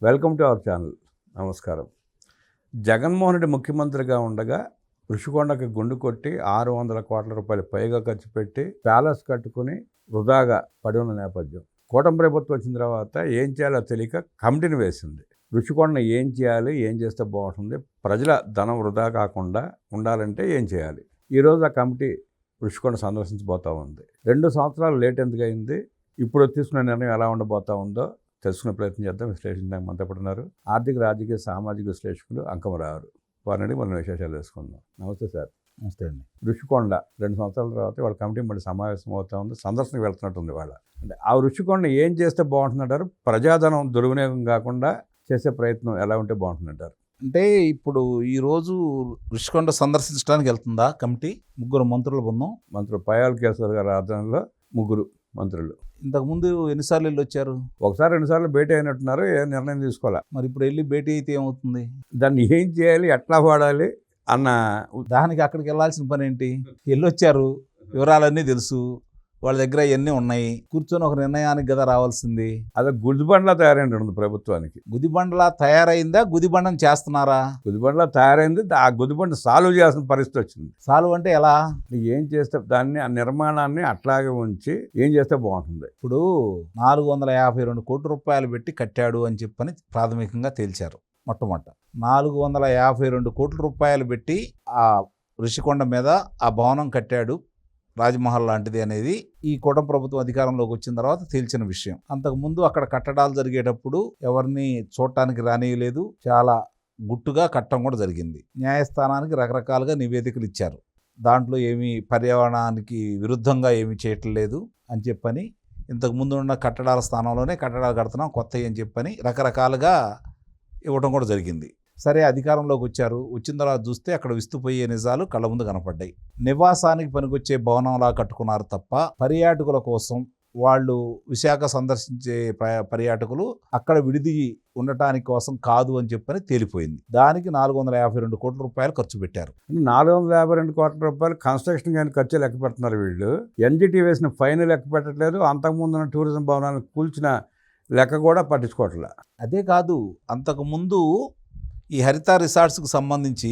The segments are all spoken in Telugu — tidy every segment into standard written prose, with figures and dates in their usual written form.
Welcome to our channel. నమస్కారం. జగన్మోహన్ రెడ్డి ముఖ్యమంత్రిగా ఉండగా ఋషికొండకి గుండు కొట్టి 600 కోట్ల రూపాయలు పైగా ఖర్చు పెట్టి ప్యాలెస్ కట్టుకుని వృధాగా పడి ఉన్న నేపథ్యం. కూటమి ప్రభుత్వం వచ్చిన తర్వాత ఏం చేయాలో తెలియక కమిటీని వేసింది. ఋషికొండను ఏం చేయాలి, ఏం చేస్తే బాగుంటుంది, ప్రజల ధనం వృధా కాకుండా ఉండాలంటే ఏం చేయాలి. ఈరోజు ఆ కమిటీ ఋషికొండ సందర్శించబోతూ ఉంది. 2 సంవత్సరాలు లేట్ ఎందుకు అయింది, ఇప్పుడు తీసుకున్న నిర్ణయం ఎలా ఉండబోతూ ఉందో తెలుసుకునే ప్రయత్నం చేద్దాం. విశ్లేషించడానికి మనతో ఉన్నారు ఆర్థిక, రాజకీయ, సామాజిక విశ్లేషకులు అంకమరావు. వారిని మనం విశేషాలు తెలుసుకుందాం. నమస్తే సార్. నమస్తే అండి. ఋషికొండ 2 సంవత్సరాల తర్వాత వాళ్ళ కమిటీ మళ్ళీ సమావేశం అవుతూ ఉంది, సందర్శనకు వెళ్తున్నట్టుంది. వాళ్ళ అంటే ఆ ఋషికొండ ఏం చేస్తే బాగుంటుందంటారు? ప్రజాధనం దుర్వినియోగం కాకుండా చేసే ప్రయత్నం ఎలా ఉంటే బాగుంటుందంటారు? అంటే ఇప్పుడు ఈరోజు ఋషికొండ సందర్శించడానికి వెళ్తుందా కమిటీ? 3 మంత్రుల బృందం. మంత్రులు పయ్యాల కేశవర్ గారి ఆధ్వర్యంలో 3 మంత్రులు. ఇంతకుముందు ఎన్నిసార్లు వెళ్ళి వచ్చారు? ఒకసారి 2 సార్లు భేటీ అయినట్టున్నారు. ఏ నిర్ణయం తీసుకోవాలి. మరి ఇప్పుడు వెళ్ళి భేటీ అయితే ఏమవుతుంది? దాన్ని ఏం చేయాలి, ఎట్లా వాడాలి అన్న దానికి అక్కడికి వెళ్ళాల్సిన పని ఏంటి? వెళ్ళొచ్చారు, వివరాలన్నీ తెలుసు, వాళ్ళ దగ్గర ఇవన్నీ ఉన్నాయి. కూర్చొని ఒక నిర్ణయానికి కదా రావాల్సింది. అదే గుదిబండ్లా తయారైంది ఉంది ప్రభుత్వానికి. గుదిబండలా తయారైందా? గుదిబండను చేస్తున్నారా? గుదిబండ్లా తయారైంది. ఆ గుదిబండ సాల్వ్ చేయాల్సిన పరిస్థితి వచ్చింది. సాల్వ్ అంటే ఎలా? ఏం చేస్తే దాన్ని, ఆ నిర్మాణాన్ని అట్లాగే ఉంచి ఏం చేస్తే బాగుంటుంది? ఇప్పుడు 452 కోట్ల రూపాయలు పెట్టి కట్టాడు అని చెప్పని ప్రాథమికంగా తేల్చారు. మొట్టమొదట 452 కోట్ల రూపాయలు పెట్టి ఆ ఋషికొండ మీద ఆ భవనం కట్టాడు, రాజ్మహల్ లాంటిది అనేది ఈ కూటమి ప్రభుత్వం అధికారంలోకి వచ్చిన తర్వాత తేల్చిన విషయం. అంతకుముందు అక్కడ కట్టడాలు జరిగేటప్పుడు ఎవరిని చూడటానికి రానియలేదు. చాలా గుట్టుగా కట్టడం కూడా జరిగింది. న్యాయస్థానానికి రకరకాలుగా నివేదికలు ఇచ్చారు. దాంట్లో ఏమీ పర్యావరణానికి విరుద్ధంగా ఏమీ చేయట్లేదు అని చెప్పని, ఇంతకుముందు ఉన్న కట్టడాల స్థానంలోనే కట్టడాలు కడుతున్నాం కొత్తవి అని చెప్పని రకరకాలుగా ఇవ్వడం కూడా జరిగింది. సరే, అధికారంలోకి వచ్చారు. వచ్చిన తర్వాత చూస్తే అక్కడ విస్తుపోయే నిజాలు కళ్ళ ముందు కనపడ్డాయి. నివాసానికి పనికొచ్చే భవనంలా కట్టుకున్నారు తప్ప పర్యాటకుల కోసం, వాళ్ళు విశాఖ సందర్శించే పర్యాటకులు అక్కడ విడిది ఉండటానికి కోసం కాదు అని చెప్పని తేలిపోయింది. దానికి 452 కోట్ల రూపాయలు ఖర్చు పెట్టారు. 452 కోట్ల రూపాయలు కన్స్ట్రక్షన్ కానీ ఖర్చు లెక్క పెడుతున్నారు వీళ్ళు. ఎన్జిటి వేసిన ఫైన్ లెక్క పెట్టట్లేదు. అంతకుముందున్న టూరిజం భవనాలను కూల్చిన లెక్క కూడా పట్టించుకోవట్లే. అదే కాదు, అంతకుముందు ఈ హరిత రిసార్ట్స్కి సంబంధించి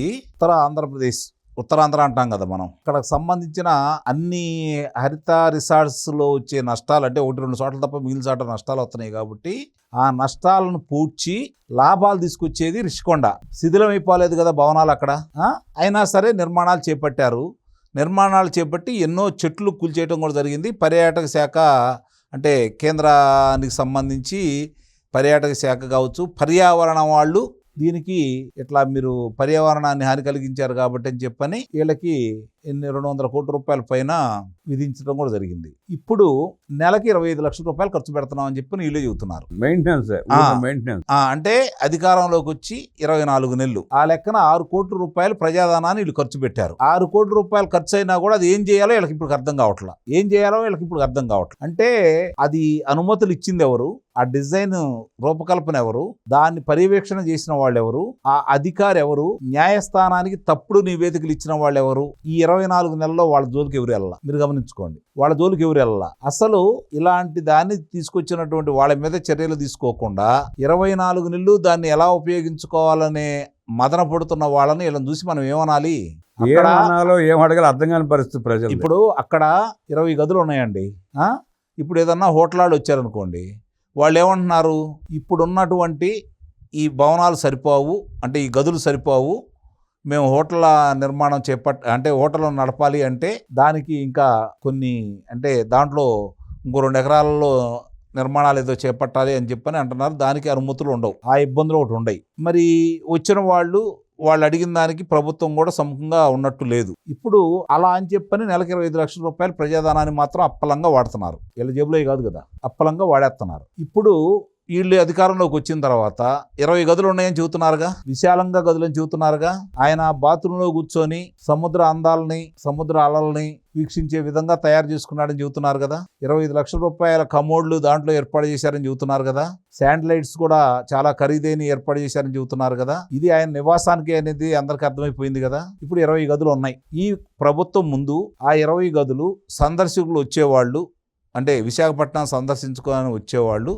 ఉత్తరాంధ్ర అంటాం కదా మనం, అక్కడికి సంబంధించిన అన్ని హరిత రిసార్ట్స్లో వచ్చే నష్టాలు, అంటే 1-2 చోట్ల తప్ప మిగిలిన చోట్ల నష్టాలు వస్తున్నాయి కాబట్టి ఆ నష్టాలను పూడ్చి లాభాలు తీసుకొచ్చేది ఋషికొండ. శిథిలం అయిపోలేదు కదా భవనాలు అక్కడ. అయినా సరే నిర్మాణాలు చేపట్టారు. నిర్మాణాలు చేపట్టి ఎన్నో చెట్లు కూల్చేయడం కూడా జరిగింది. పర్యాటక శాఖ, అంటే కేంద్రానికి సంబంధించి పర్యాటక శాఖ కావచ్చు, పర్యావరణం వాళ్ళు దీనికి ఇట్లా మీరు పర్యావరణాన్ని హాని కలిగించారు కాబట్టి అని చెప్పని వీళ్ళకి 200 కోట్ల రూపాయల పైన విధించడం కూడా జరిగింది. ఇప్పుడు నెలకి 25 లక్షల రూపాయలు ఖర్చు పెడుతున్నాం అని చెప్పి వీళ్ళే చెబుతున్నారు. మెయింటెనెన్స్ అంటే అధికారంలోకి వచ్చి 24 నెలలు, ఆ లెక్కన 6 కోట్ల రూపాయలు ప్రజాధనాన్ని వీళ్ళు ఖర్చు పెట్టారు. 6 కోట్ల రూపాయలు ఖర్చు అయినా కూడా అది ఏం చేయాలో వీళ్ళకి ఇప్పుడు అర్థం కావట్లా. అంటే అది అనుమతులు ఇచ్చింది ఎవరు, ఆ డిజైన్ రూపకల్పన ఎవరు, దాన్ని పర్యవేక్షణ చేసిన వాళ్ళు ఎవరు, ఆ అధికారి ఎవరు, న్యాయస్థానానికి తప్పుడు నివేదికలు ఇచ్చిన వాళ్ళు ఎవరు, ఈ 24 నెలల్లో వాళ్ళ జోలికి ఎవరు వెళ్ళాల? మీరు గమనించుకోండి, వాళ్ళ జోలికి ఎవరు వెళ్ళాల? అసలు ఇలాంటి దాన్ని తీసుకొచ్చినటువంటి వాళ్ళ మీద చర్యలు తీసుకోకుండా 24 నెలలు దాన్ని ఎలా ఉపయోగించుకోవాలనే మదన పడుతున్న వాళ్ళని ఇలా చూసి మనం ఏమనాలి? ఏం అడగాలి అర్థం కాని పరిస్థితి ప్రజలు. ఇప్పుడు అక్కడ 20 గదులు ఉన్నాయండి. ఇప్పుడు ఏదన్నా హోటలాళ్ళు వచ్చారనుకోండి, వాళ్ళు ఏమంటున్నారు, ఇప్పుడున్నటువంటి ఈ భవనాలు సరిపోవు, అంటే ఈ గదులు సరిపోవు, మేము హోటళ్ళ నిర్మాణం అంటే హోటల్ నడపాలి అంటే దానికి ఇంకా కొన్ని, అంటే దాంట్లో ఇంకో 2 ఎకరాలలో నిర్మాణాలు ఏదో చేపట్టాలి అని చెప్పని అంటున్నారు. దానికి అనుమతులు ఉండవు, ఆ ఇబ్బందులు ఒకటి ఉండయి. మరి వచ్చిన వాళ్ళు అడిగిన దానికి ప్రభుత్వం కూడా సముఖంగా ఉన్నట్టు లేదు. ఇప్పుడు అలా అని చెప్పని నెలకి 25 లక్షల రూపాయలు ప్రజాధనాన్ని మాత్రం అప్పలంగా వాడుతున్నారు. వీళ్ళ జేబులో కాదు కదా, అప్పలంగా వాడేస్తున్నారు. ఇప్పుడు వీళ్ళు అధికారంలోకి వచ్చిన తర్వాత 20 గదులు ఉన్నాయని చెబుతున్నారుగా, విశాలంగా గదులని చెబుతున్నారుగా. ఆయన బాత్రూంలో కూర్చొని సముద్ర అందాలని, సముద్ర అలల్ని వీక్షించే విధంగా తయారు చేసుకున్నాడని చెబుతున్నారు కదా. 25 లక్షల రూపాయల కమోడ్లు దాంట్లో ఏర్పాటు చేశారని చెబుతున్నారు కదా. శాండ్లైట్స్ కూడా చాలా ఖరీదైన ఏర్పాటు చేశారని చెబుతున్నారు కదా. ఇది ఆయన నివాసానికి అనేది అందరికీ అర్థమైపోయింది కదా. ఇప్పుడు 20 గదులు ఉన్నాయి. ఈ ప్రభుత్వం ముందు ఆ 20 గదులు సందర్శకులు వచ్చేవాళ్ళు, అంటే విశాఖపట్నం సందర్శించుకోవాలని వచ్చేవాళ్ళు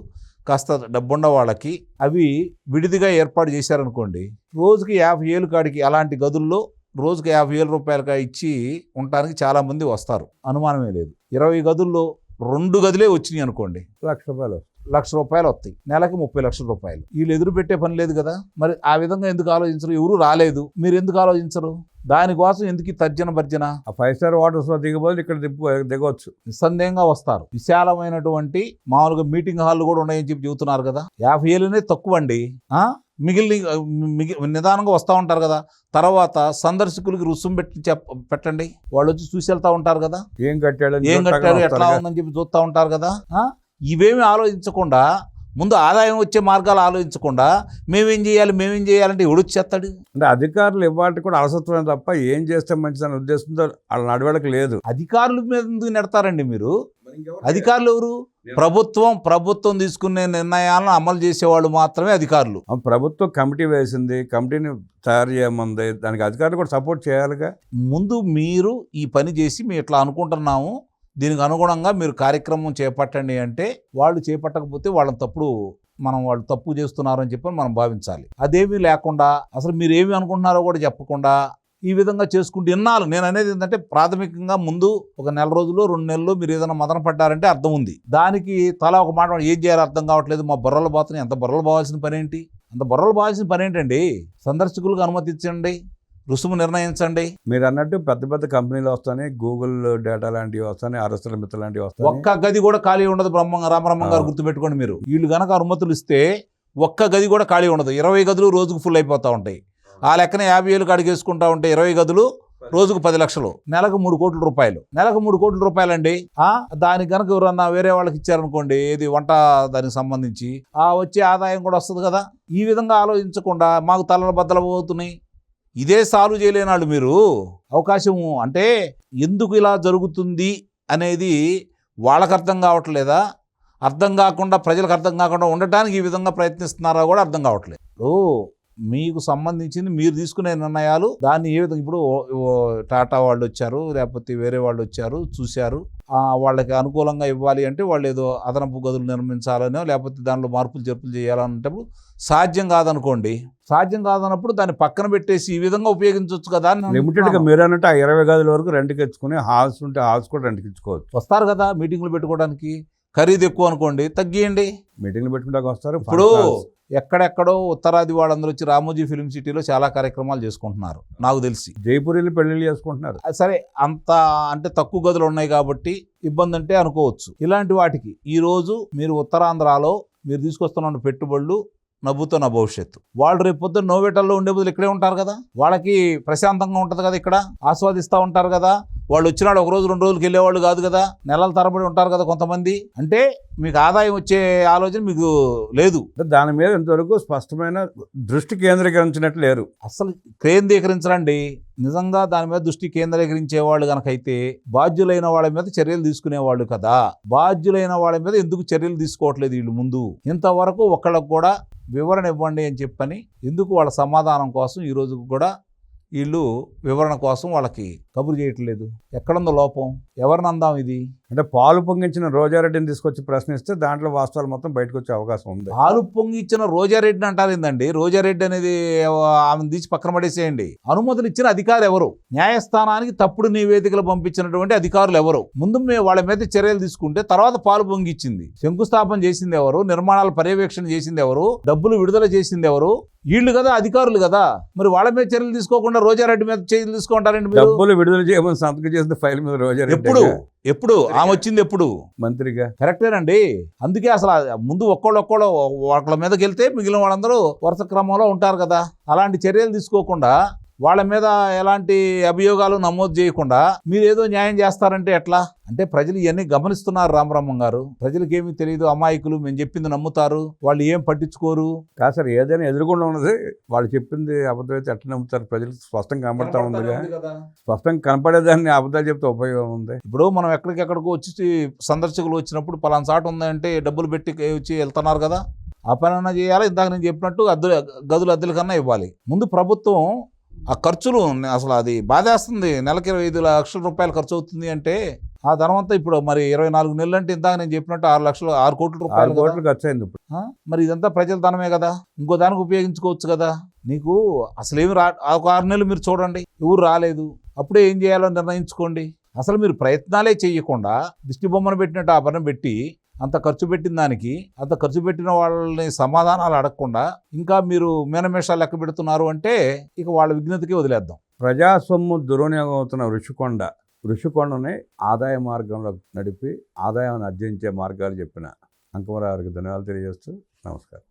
కాస్త డబ్బున్న వాళ్ళకి అవి విడిదిగా ఏర్పాటు చేశారనుకోండి, రోజుకి 50,000 కాడికి అలాంటి గదుల్లో రోజుకి 50,000 రూపాయలుగా ఇచ్చి ఉండటానికి చాలామంది వస్తారు, అనుమానమే లేదు. 20 గదుల్లో 2 గదులే వచ్చినాయి అనుకోండి, ₹1,00,000 ₹1,00,000 వస్తాయి, నెలకి 30 లక్షల రూపాయలు. వీళ్ళు ఎదురు పెట్టే పని లేదు కదా. మరి ఆ విధంగా ఎందుకు ఆలోచించరు? ఎవరు రాలేదు, మీరు ఎందుకు ఆలోచించరు? దానికోసం ఎందుకు ఈ తర్జన భర్జన? ఆ 5 స్టార్ హోటల్స్లో దిగబోదు ఇక్కడ దిగవచ్చు. నిస్సందేహంగా వస్తారు. విశాలమైనటువంటి మామూలుగా మీటింగ్ హాల్ కూడా ఉన్నాయని చెప్పి చెబుతున్నారు కదా. 50,000 తక్కువ అండి. నిదానంగా వస్తూ ఉంటారు కదా. తర్వాత సందర్శకులకి రుసుము పెట్టండి, వాళ్ళు వచ్చి చూసి వెళ్తా ఉంటారు కదా. ఏం కట్టాడు ఎట్లా ఉందని చెప్పి చూస్తూ ఉంటారు కదా. ఇవేమి ఆలోచించకుండా, ముందు ఆదాయం వచ్చే మార్గాలు ఆలోచించకుండా మేమేం చేయాలంటే ఎవడొచ్చేస్తాడు? అంటే అధికారులు ఇవ్వాలి కూడా అలసత్వమే తప్ప ఏం చేస్తే మంచిదనే ఉద్దేశంతో వాళ్ళ నడవడిక లేదు. అధికారుల మీద ఎందుకు నెడతారండి మీరు? అధికారులు ఎవరు? ప్రభుత్వం తీసుకునే నిర్ణయాలను అమలు చేసేవాళ్ళు మాత్రమే అధికారులు. ప్రభుత్వం కమిటీ వేసింది, కమిటీని తయారు చేయమంది, దానికి అధికారులు కూడా సపోర్ట్ చేయాలిగా. ముందు మీరు ఈ పని చేసి మేము ఇట్లా అనుకుంటున్నాము, దీనికి అనుగుణంగా మీరు కార్యక్రమం చేపట్టండి అంటే, వాళ్ళు చేపట్టకపోతే వాళ్ళు తప్పు చేస్తున్నారు అని చెప్పి మనం భావించాలి. అదేమీ లేకుండా అసలు మీరు ఏమి అనుకుంటున్నారో కూడా చెప్పకుండా ఈ విధంగా చేసుకుంటూ ఇన్నాళ్ళు, నేను అనేది ఏంటంటే ప్రాథమికంగా ముందు ఒక 1 రోజులు 2 నెలలు మీరు ఏదైనా మదన పడ్డారంటే అర్థం ఉంది. దానికి తలా ఒక మాట ఏం చేయాలో అర్థం కావట్లేదు, మా బుర్రలు పోతున్నాయి. అంత బుర్రలు పోవాల్సిన పని ఏంటి? పని ఏంటండి? సందర్శకులకు అనుమతించండి, రుసుము నిర్ణయించండి. మీరు అన్నట్టు పెద్ద పెద్ద కంపెనీలు వస్తాయి, గూగుల్ డేటా లాంటివి వస్తాయి, అరసల మిత్ర లాంటివి వస్తాయి. ఒక్క గది కూడా ఖాళీ ఉండదు. రామబ్రహ్మం గారు గుర్తుపెట్టుకోండి. మీరు వీళ్ళు కనుక అనుమతులు ఇస్తే ఒక్క గది కూడా ఖాళీ ఉండదు. 20 గదులు రోజుకు ఫుల్ అయిపోతూ ఉంటాయి. ఆ లెక్కన 50,000 కాడికి వేసుకుంటా ఉంటే 20 గదులు రోజుకు 10 లక్షలు, నెలకు 3 కోట్ల రూపాయలు. నెలకు 3 కోట్ల రూపాయలండి. దానికి కనుక ఎవరన్నా వేరే వాళ్ళకి ఇచ్చారనుకోండి, ఏది వంట దానికి సంబంధించి వచ్చే ఆదాయం కూడా వస్తుంది కదా. ఈ విధంగా ఆలోచించకుండా మాకు తలల బద్దలు పోతున్నాయి, ఇదే సాల్వ్ చేయలేని వాళ్ళు మీరు అవకాశము అంటే ఎందుకు ఇలా జరుగుతుంది అనేది వాళ్ళకి అర్థం కావట్లేదా? అర్థం కాకుండా, ప్రజలకు అర్థం కాకుండా ఉండటానికి ఈ విధంగా ప్రయత్నిస్తున్నారా కూడా అర్థం కావట్లేదు. మీకు సంబంధించింది మీరు తీసుకునే నిర్ణయాలు, దాన్ని ఏ విధంగా ఇప్పుడు టాటా వాళ్ళు వచ్చారు, లేకపోతే వేరే వాళ్ళు వచ్చారు, చూశారు, వాళ్ళకి అనుకూలంగా ఇవ్వాలి అంటే వాళ్ళు ఏదో అదనపు గదులు నిర్మించాలనో లేకపోతే దానిలో మార్పులు చేర్పులు చేయాలన్నప్పుడు సాధ్యం కాదనుకోండి. సాధ్యం కాదన్నప్పుడు దాన్ని పక్కన పెట్టేసి ఈ విధంగా ఉపయోగించవచ్చు కదా. లిమిటెడ్గా మీరు అన్నట్టు ఆ 20 గదుల వరకు రెంట్కి ఇచ్చుకుని, హాల్స్ ఉంటే హాల్స్ కూడా రెంట్కి ఇచ్చుకోవచ్చు. వస్తారు కదా మీటింగ్లు పెట్టుకోవడానికి. ఖరీదు ఎక్కువ అనుకోండి, తగ్గియండి. మీటింగ్లు పెట్టుకుంటాక వస్తారు. ఇప్పుడు ఎక్కడెక్కడో ఉత్తరాది వాళ్ళందరూ వచ్చి రామోజీ ఫిలిం సిటీలో చాలా కార్యక్రమాలు చేసుకుంటున్నారు నాకు తెలిసి. జైపూర్లో పెళ్లిళ్ళు చేసుకుంటున్నారు. సరే, అంత అంటే తక్కువ గదులు ఉన్నాయి కాబట్టి ఇబ్బంది అంటే అనుకోవచ్చు. ఇలాంటి వాటికి ఈరోజు మీరు ఉత్తరాంధ్రలో మీరు తీసుకొస్తున్న పెట్టుబడులు నవ్వుతో నా భవిష్యత్తు. వాళ్ళు రేపు పొద్దున్న నోవేటల్లో ఉండే బదులు ఇక్కడే ఉంటారు కదా, వాళ్ళకి ప్రశాంతంగా ఉంటుంది కదా, ఇక్కడ ఆస్వాదిస్తూ ఉంటారు కదా. వాళ్ళు వచ్చినాడు 1 రోజు 2 రోజులకి వెళ్ళేవాళ్ళు కాదు కదా, నెలల తరబడి ఉంటారు కదా కొంతమంది. అంటే మీకు ఆదాయం వచ్చే ఆలోచన మీకు లేదు. దాని మీద ఇంతవరకు స్పష్టమైన దృష్టి కేంద్రీకరించినట్లు లేరు. అసలు కేంద్రీకరించరండి. నిజంగా దాని మీద దృష్టి కేంద్రీకరించే వాళ్ళు కనుకైతే బాధ్యులైన వాళ్ళ మీద చర్యలు తీసుకునేవాళ్ళు కదా. బాధ్యులైన వాళ్ళ మీద ఎందుకు చర్యలు తీసుకోవట్లేదు వీళ్ళు? ముందు ఇంతవరకు ఒకళ్ళకు కూడా వివరణ ఇవ్వండి అని చెప్పని ఎందుకు వాళ్ళ సమాధానం కోసం ఈ రోజు కూడా వీళ్ళు వివరణ కోసం వాళ్ళకి కబురు చేయట్లేదు? ఎక్కడుందో లోపం? ఎవరిని అందాం ఇది? అంటే పాలు పొంగించిన రోజారెడ్డిని తీసుకొచ్చి ప్రశ్నిస్తే దాంట్లో వాస్తవాలు మొత్తం బయటకు వచ్చే అవకాశం ఉంది. పాలు పొంగిచ్చిన రోజారెడ్డిని అంటారు ఏందండి? రోజారెడ్డి అనేది ఆమెను తీసి పక్కన పడేసేయండి. అనుమతులు ఇచ్చిన అధికారులు ఎవరు? న్యాయస్థానానికి తప్పుడు నివేదికలు పంపించినటువంటి అధికారులు ఎవరు? ముందు వాళ్ళ మీద చర్యలు తీసుకుంటే తర్వాత పాలు పొంగిచ్చింది, శంకుస్థాపన చేసింది ఎవరు? నిర్మాణాల పర్యవేక్షణ చేసింది ఎవరు? డబ్బులు విడుదల చేసింది ఎవరు? వీళ్ళు కదా, అధికారులు కదా. మరి వాళ్ళ మీద చర్యలు తీసుకోకుండా రోజారెడ్డి మీద చర్యలు తీసుకుంటారండి? డబ్బులు విడుదల చేయమని సంతకం చేసిన ఫైల్ మీద రోజారెడ్డి ఎప్పుడు ఆమె వచ్చింది? ఎప్పుడు మంత్రిగా? కరెక్టేనండి. అందుకే అసలు ముందు ఒక్కళ్ళు వాళ్ళ మీదకి వెళ్తే మిగిలిన వాళ్ళందరూ వరుస క్రమంలో ఉంటారు కదా. అలాంటి చర్యలు తీసుకోకుండా, వాళ్ళ మీద ఎలాంటి అభియోగాలు నమోదు చేయకుండా మీరు ఏదో న్యాయం చేస్తారంటే ఎట్లా? అంటే ప్రజలు ఇవన్నీ గమనిస్తున్నారు రామబ్రహ్మం గారు. ప్రజలకు ఏమీ తెలియదు, అమాయకులు, మేము చెప్పింది నమ్ముతారు, వాళ్ళు ఏం పట్టించుకోరు. కాదు సార్, ఏదైనా ఎదురుకుండా ఉన్నది వాళ్ళు చెప్పింది అబద్ధమైతే ఎట్లా నమ్ముతారు? ప్రజలకు స్పష్టంగా కనబడతా ఉందిగా. స్పష్టంగా కనపడేదాన్ని అబద్ధాలు చెప్తే ఉపయోగం ఉంది. ఇప్పుడు మనం ఎక్కడికెక్కడికో వచ్చి సందర్శకులు వచ్చినప్పుడు పలానా చాటు ఉందంటే డబ్బులు పెట్టి వచ్చి వెళ్తున్నారు కదా, ఆ పని అన్నా చేయాలి. ఇందాక నేను చెప్పినట్టు గదులు అద్దెల కన్నా ఇవ్వాలి. ముందు ప్రభుత్వం ఆ ఖర్చులు అసలు అది బాధేస్తుంది. నెలకి 25 లక్షల రూపాయలు ఖర్చు అవుతుంది అంటే ఆ ధనం అంతా ఇప్పుడు మరి 24 నెలలు అంటే ఇందాక నేను చెప్పినట్టు 6 కోట్ల 6 రూపాయలు కదా. కోట్లు ఖర్చు అయింది ఇప్పుడు. మరి ఇదంతా ప్రజల ధనమే కదా, ఇంకో దానికి ఉపయోగించుకోవచ్చు కదా. నీకు అసలు ఏమి ఒక 6 నెలలు మీరు చూడండి, ఎవరు రాలేదు, అప్పుడే ఏం చేయాలో నిర్ణయించుకోండి. అసలు మీరు ప్రయత్నాలే చేయకుండా దిష్టి బొమ్మను పెట్టినట్టు ఆ పని పెట్టి అంత ఖర్చు పెట్టిన దానికి, అంత ఖర్చు పెట్టిన వాళ్ళని సమాధానాలు అడగకుండా ఇంకా మీరు మీనమేషాలు లెక్క పెడుతున్నారు అంటే ఇక వాళ్ళ విజ్ఞతకి వదిలేద్దాం. ప్రజా సొమ్ము దుర్వినియోగం అవుతున్న ఋషికొండని ఆదాయ మార్గంలో నడిపి ఆదాయాన్ని ఆర్జించే మార్గాలు చెప్పిన అంకమరావు గారికి ధన్యవాదాలు తెలియజేస్తూ నమస్కారం.